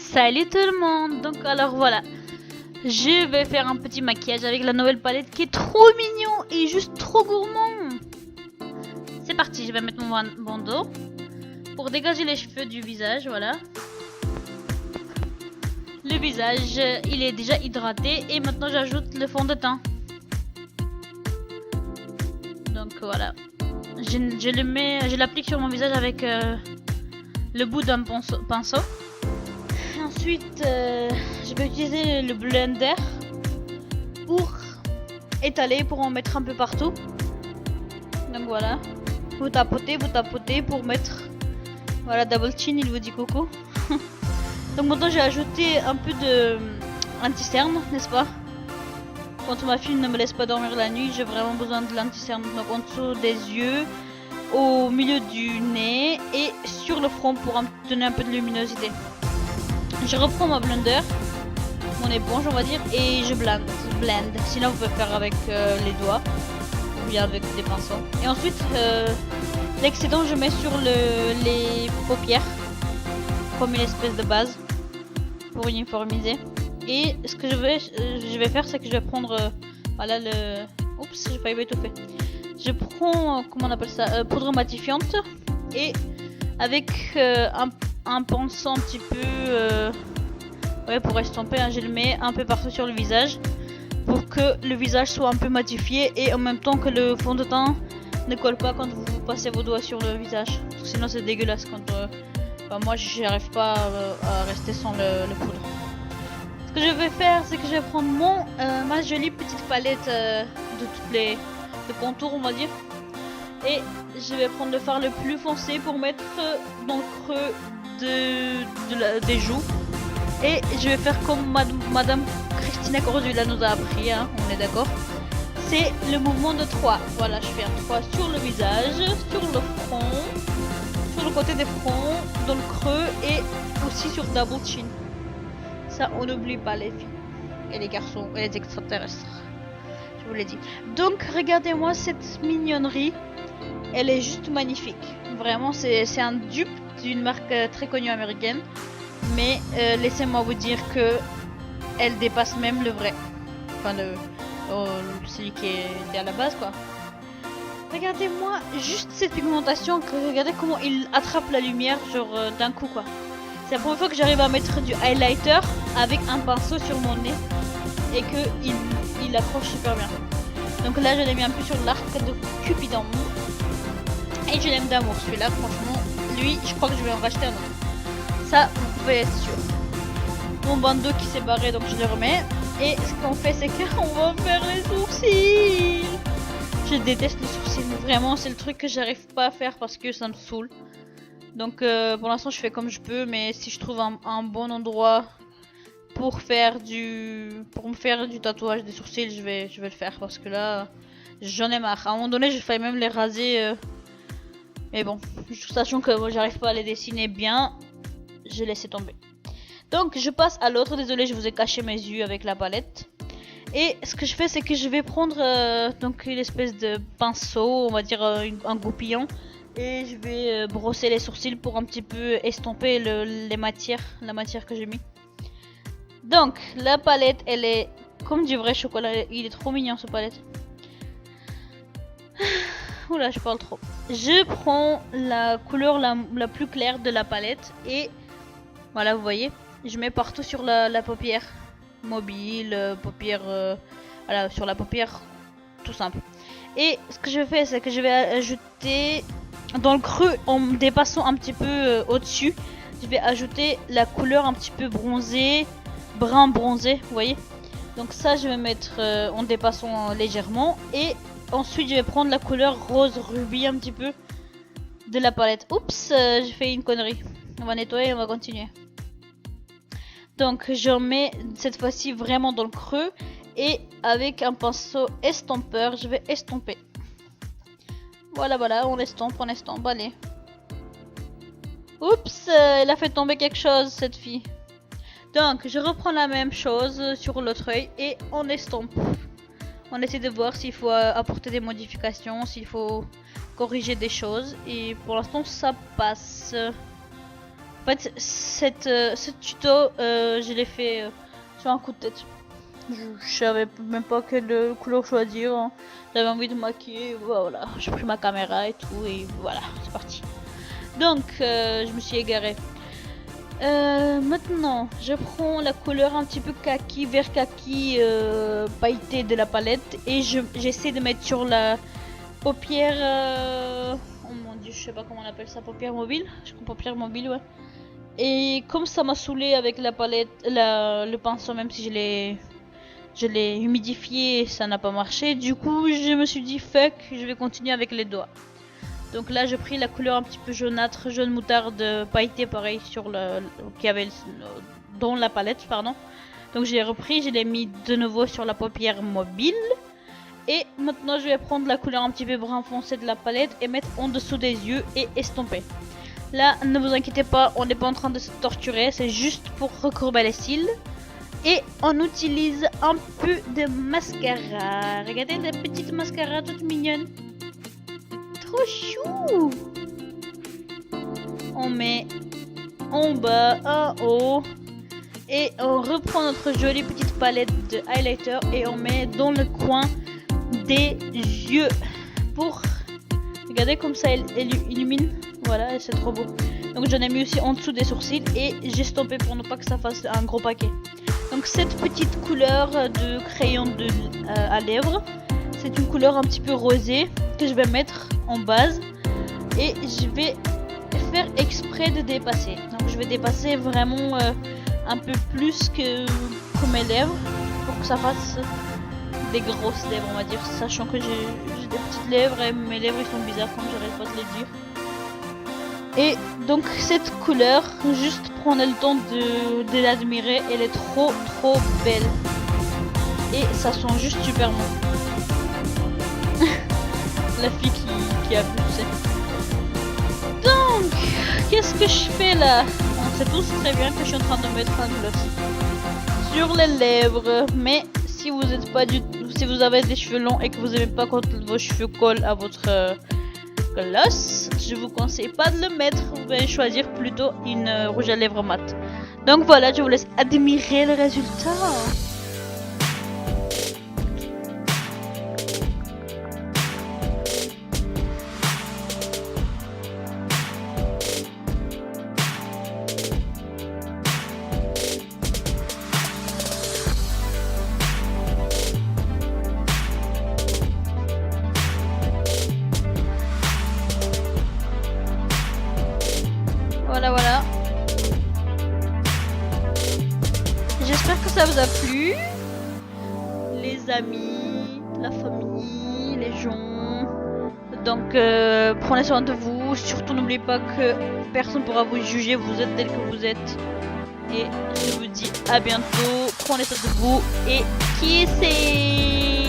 Salut tout le monde. Donc alors voilà, je vais faire un petit maquillage avec la nouvelle palette qui est trop mignon et juste trop gourmand. C'est parti, je vais mettre mon bandeau pour dégager les cheveux du visage, voilà. Le visage, il est déjà hydraté et maintenant j'ajoute le fond de teint. Donc voilà, je l'applique sur mon visage avec le bout d'un pinceau. Ensuite, je vais utiliser le blender pour étaler, pour en mettre un peu partout. Donc voilà, vous tapotez pour mettre, voilà, double chin, il vous dit coucou. Donc maintenant j'ai ajouté un peu de anti-cerne, n'est-ce pas? Quand ma fille ne me laisse pas dormir la nuit, j'ai vraiment besoin de l'anti-cerne. Donc en dessous des yeux, au milieu du nez et sur le front pour donner un peu de luminosité. Je reprends ma blender, mon éponge on va dire, et je blende. Sinon vous pouvez faire avec les doigts ou bien avec des pinceaux. Et ensuite l'excédent je mets sur les paupières comme une espèce de base pour uniformiser. Et ce que je vais faire, c'est que je vais prendre voilà le... Oups, j'ai failli m'étouffer. Je prends, comment on appelle ça, poudre matifiante, et avec un pinceau un petit peu ouais, pour estomper, hein, je le mets un peu partout sur le visage pour que le visage soit un peu matifié et en même temps que le fond de teint ne colle pas quand vous passez vos doigts sur le visage. Sinon c'est dégueulasse quand moi j'arrive pas à rester sans le poudre. Ce que je vais faire, c'est que je vais prendre ma jolie petite palette de toutes les contours on va dire, et je vais prendre le fard le plus foncé pour mettre dans le creux des joues, et je vais faire comme Madame Christina Cordula nous a appris, hein, on est d'accord, c'est le mouvement de 3. Voilà, je fais un 3 sur le visage, sur le front, sur le côté des fronts, dans le creux et aussi sur double chin. Ça on n'oublie pas les filles et les garçons et les extraterrestres, je vous l'ai dit. Donc regardez-moi cette mignonnerie, elle est juste magnifique. Vraiment c'est un dupe d'une marque très connue américaine, mais laissez-moi vous dire que elle dépasse même le vrai, enfin celui qui est à la base quoi. Regardez-moi juste cette pigmentation, regardez comment il attrape la lumière genre d'un coup quoi. C'est la première fois que j'arrive à mettre du highlighter avec un pinceau sur mon nez et que il accroche super bien. Donc là je l'ai mis un peu sur l'arc de Cupidon et je l'aime d'amour celui-là, franchement. Lui, je crois que je vais en racheter un autre. Ça, vous pouvez être sûr. Mon bandeau qui s'est barré, donc je le remets. Et ce qu'on fait, c'est qu'on va faire les sourcils. Je déteste les sourcils. Vraiment, c'est le truc que j'arrive pas à faire parce que ça me saoule. Donc pour l'instant, je fais comme je peux. Mais si je trouve un bon endroit pour me faire du tatouage des sourcils, je vais le faire. Parce que là, j'en ai marre. À un moment donné, j'ai failli même les raser. Mais bon, sachant que moi j'arrive pas à les dessiner bien, j'ai laissé tomber. Donc je passe à l'autre, désolé je vous ai caché mes yeux avec la palette. Et ce que je fais, c'est que je vais prendre donc une espèce de pinceau, on va dire un goupillon. Et je vais brosser les sourcils pour un petit peu estomper la matière que j'ai mis. Donc la palette, elle est comme du vrai chocolat, il est trop mignon ce palette. Oula, je parle trop. Je prends la couleur la plus claire de la palette et voilà, vous voyez, je mets partout sur la paupière mobile, paupière, voilà, sur la paupière tout simple. Et ce que je fais, c'est que je vais ajouter dans le creux, en dépassant un petit peu au-dessus, je vais ajouter la couleur un petit peu bronzée, brun bronzé, vous voyez. Donc ça, je vais mettre en dépassant légèrement, et ensuite je vais prendre la couleur rose rubis un petit peu de la palette. Oups, j'ai fait une connerie. On va nettoyer et on va continuer. Donc je mets cette fois-ci vraiment dans le creux et avec un pinceau estompeur, je vais estomper. Voilà, on estompe, allez. Oups, elle a fait tomber quelque chose cette fille. Donc je reprends la même chose sur l'autre œil et on estompe. On essaie de voir s'il faut apporter des modifications, s'il faut corriger des choses. Et pour l'instant ça passe. En fait, ce tuto, je l'ai fait sur un coup de tête. Je savais même pas quelle couleur choisir. Hein. J'avais envie de maquiller, voilà. J'ai pris ma caméra et tout, et voilà, c'est parti. Donc, je me suis égarée. Maintenant, je prends la couleur un petit peu kaki, vert kaki pailleté de la palette et j'essaie de mettre sur la paupière. Oh mon dieu, je sais pas comment on appelle ça, paupière mobile. Je crois paupière mobile, ouais. Et comme ça m'a saoulé avec la palette, le pinceau, même si je l'ai humidifié, ça n'a pas marché. Du coup, je me suis dit fuck, je vais continuer avec les doigts. Donc là, j'ai pris la couleur un petit peu jaunâtre, jaune moutarde pailleté, pareil sur qu'il y avait dans la palette, pardon. Donc j'ai repris, je l'ai mis de nouveau sur la paupière mobile. Et maintenant, je vais prendre la couleur un petit peu brun foncé de la palette et mettre en dessous des yeux et estomper. Là, ne vous inquiétez pas, on n'est pas en train de se torturer, c'est juste pour recourber les cils. Et on utilise un peu de mascara. Regardez des petites mascaras toutes mignonnes. Trop chou! On met en bas, en haut. Et on reprend notre jolie petite palette de highlighter et on met dans le coin des yeux. Pour... Regardez comme ça elle illumine. Voilà, c'est trop beau. Donc j'en ai mis aussi en dessous des sourcils et j'ai stompé pour ne pas que ça fasse un gros paquet. Donc cette petite couleur de crayon à lèvres, c'est une couleur un petit peu rosée que je vais mettre en base et je vais faire exprès de dépasser. Donc je vais dépasser vraiment un peu plus que mes lèvres pour que ça fasse des grosses lèvres, on va dire, sachant que j'ai des petites lèvres et mes lèvres ils sont bizarres comme j'arrête pas de les dire. Et donc cette couleur, juste prenez le temps de l'admirer, elle est trop belle. Et ça sent juste super bon. La fille qui a poussé. Donc, qu'est-ce que je fais là? On sait tous très bien que je suis en train de mettre un gloss sur les lèvres. Mais si vous êtes pas si vous avez des cheveux longs et que vous aimez pas quand vos cheveux collent à votre gloss, je vous conseille pas de le mettre. Vous pouvez choisir plutôt une rouge à lèvres mat. Donc voilà, je vous laisse admirer le résultat. Voilà. J'espère que ça vous a plu. Les amis, la famille, les gens. Donc prenez soin de vous. Surtout n'oubliez pas que personne ne pourra vous juger. Vous êtes tel que vous êtes. Et je vous dis à bientôt. Prenez soin de vous et kissez.